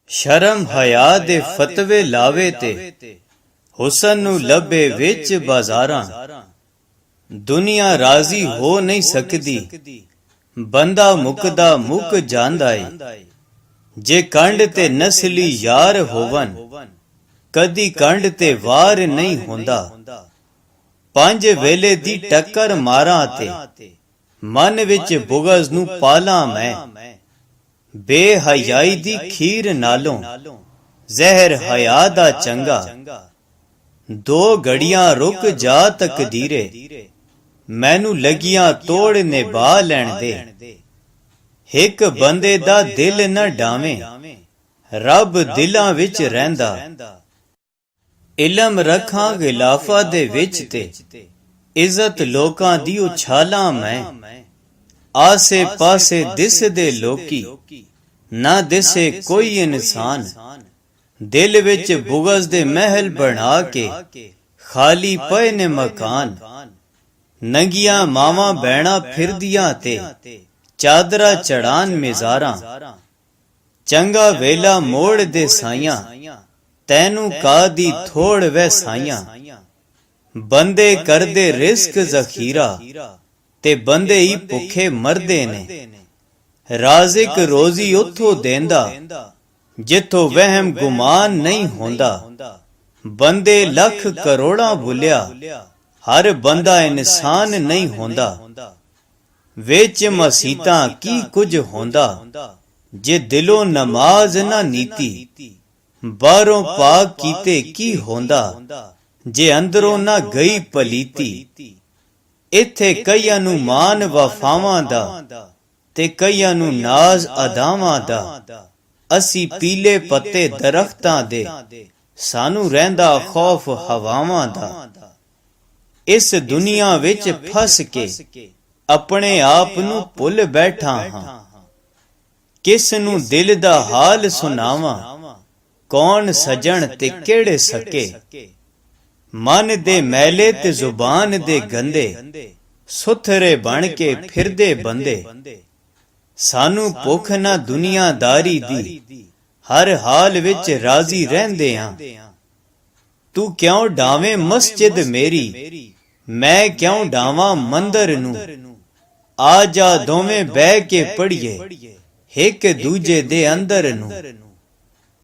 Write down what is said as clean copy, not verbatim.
ਸ਼ਰਮ ਹਯਾ ਦੇ ਫਤਵੇ ਲਾਵੇ ਤੇ ਹੁਸਨ ਨੂੰ ਲੱਭੇ ਵਿੱਚ ਬਾਜ਼ਾਰਾਂ। ਦੁਨੀਆ ਰਾਜ਼ੀ ਹੋ ਨਹੀਂ ਸਕਦੀ, ਬੰਦਾ ਮੁਕਦਾ ਮੁੱਕ ਜਾਂਦਾ ਏ। ਜੇ ਕੰਡ ਤੇ ਨਸਲੀ ਯਾਰ ਹੋਵਨ, ਕਦੀ ਕੰਡ ਤੇ ਵਾਰ ਨਹੀਂ ਹੁੰਦਾ। ਪੰਜ ਵੇਲੇ ਦੀ ਟੱਕਰ ਮਾਰਾਂ ਤੇ ਮਨ ਵਿੱਚ ਬੁਗਜ਼ ਨੂੰ ਪਾਲਾਂ ਮੈਂ। ਬੇਹਯਾਈ ਦੀ ਖੀਰ ਨਾਲੋਂ ਜ਼ਹਿਰ ਹਯਾ ਦਾ ਚੰਗਾ। ਦੋ ਘੜੀਆਂ ਰੁਕ ਜਾ ਤਕਦੀਰੇ, ਮੈਨੂੰ ਲੱਗੀਆਂ ਤੋੜ ਨਿਭਾ ਲੈਣ ਦੇ। ਇੱਕ ਬੰਦੇ ਦਾ ਦਿਲ ਨਾ ਡਾਵੇਂ, ਰੱਬ ਦਿਲਾਂ ਵਿੱਚ ਰਹਿੰਦਾ। ਇਲਮ ਰੱਖਾਂ ਗਿਲਾਫਾ ਦੇ ਵਿੱਚ ਤੇ ਇੱਜ਼ਤ ਲੋਕਾਂ ਦੀ ਉਛਾਲਾਂ ਮੈਂ। ਆਸੇ ਪਾਸੇ ਦਿਸਦੇ ਲੋਕੀ, ਨਾ ਦਿਸੇ ਕੋਈ ਇਨਸਾਨ। ਦਿਲ ਵਿੱਚ ਬੁਗਜ਼ ਦੇ ਮਹਿਲ ਬਣਾ ਕੇ ਖਾਲੀ ਪਏ ਨੇ ਮਕਾਨ। ਨੰਗੀਆਂ ਮਾਵਾਂ ਬਹਿਣਾ ਫਿਰਦੀਆਂ ਤੇ ਚਾਦਰਾ ਚੜਾਨ ਮਿਜ਼ਾਰਾਂ। ਚੰਗਾ ਵੇਲਾ ਮੋੜ ਦੇ ਸਾਈਆਂ, ਤੈਨੂੰ ਕਾਦੀ ਥੋੜ ਵੈ ਸਾਈਆਂ। ਬੰਦੇ ਕਰਦੇ ਰਿਜ਼ਕ ਜ਼ਖੀਰਾ ਤੇ ਬੰਦੇ ਹੀ ਭੁੱਖੇ ਮਰਦੇ ਨੇ। ਰਾਜ਼ਿਕ ਰੋਜ਼ੀ ਉੱਥੋਂ ਦੇਂਦਾ ਜਿੱਥੋਂ ਵਹਿਮ ਗੁਮਾਨ ਨਹੀਂ ਹੁੰਦਾ। ਬੰਦੇ ਲੱਖ ਕਰੋੜਾਂ ਭੁੱਲਿਆ, ਹਰ ਬੰਦਾ ਇਨਸਾਨ ਨਹੀਂ ਹੁੰਦਾ। ਵਿੱਚ ਮਸੀਤਾਂ ਕੀ ਕੁਝ ਹੁੰਦਾ, ਜੇ ਦਿਲੋਂ ਨਮਾਜ਼ ਨਾ ਨੀਤੀ। ਬਾਹਰੋਂ ਪਾਕ ਕੀਤੇ ਕੀ ਹੁੰਦਾ, ਜੇ ਅੰਦਰੋਂ ਨਾ ਗਈ ਪਲੀਤੀ। ਇੱਥੇ ਕਈਆਂ ਨੂੰ ਮਾਨ ਵਫਾਵਾਂ ਦਾ ਤੇ ਕਈਆਂ ਨੂੰ ਨਾਜ਼ ਅਦਾਵਾਂ ਦਾ। ਅਸੀਂ ਪੀਲੇ ਪੱਤੇ ਦਰਖਤਾਂ ਦੇ, ਸਾਨੂੰ ਰਹਿੰਦਾ ਖੌਫ ਹਵਾਵਾਂ ਦਾ। ਇਸ ਦੁਨੀਆ ਵਿੱਚ ਫਸ ਕੇ ਆਪਣੇ ਆਪ ਨੂੰ ਭੁੱਲ ਬੈਠਾ ਹਾਂ। ਕਿਸ ਨੂੰ ਦਿਲ ਦਾ ਹਾਲ ਸੁਣਾਵਾਂ, ਕੌਣ ਸਜਣ ਤੇ ਕਿਹੜੇ ਸਕੇ। ਮਨ ਦੇ ਮੈਲੇ ਤੇ ਜ਼ੁਬਾਨ ਦੇ ਗੰਦੇ, ਸੁਥਰੇ ਬਣ ਕੇ ਫਿਰਦੇ ਬੰਦੇ। ਸਾਨੂੰ ਭੁੱਖ ਨਾ ਦੁਨੀਆਦਾਰੀ ਦੀ, ਹਰ ਹਾਲ ਵਿੱਚ ਰਾਜ਼ੀ ਰਹਿੰਦੇ ਆਂ। ਤੂੰ ਕਿਉਂ ਡਾਵੇਂ ਮਸਜਿਦ ਮੇਰੀ, ਮੈਂ ਕਿਉਂ ਡਾਵਾਂ ਮੰਦਰ ਨੂੰ। ਆ ਜਾ ਦੋਵੇਂ ਬਹਿ ਕੇ ਪੜੀਏ ਇੱਕ ਦੂਜੇ ਦੇ ਅੰਦਰ ਨੂੰ।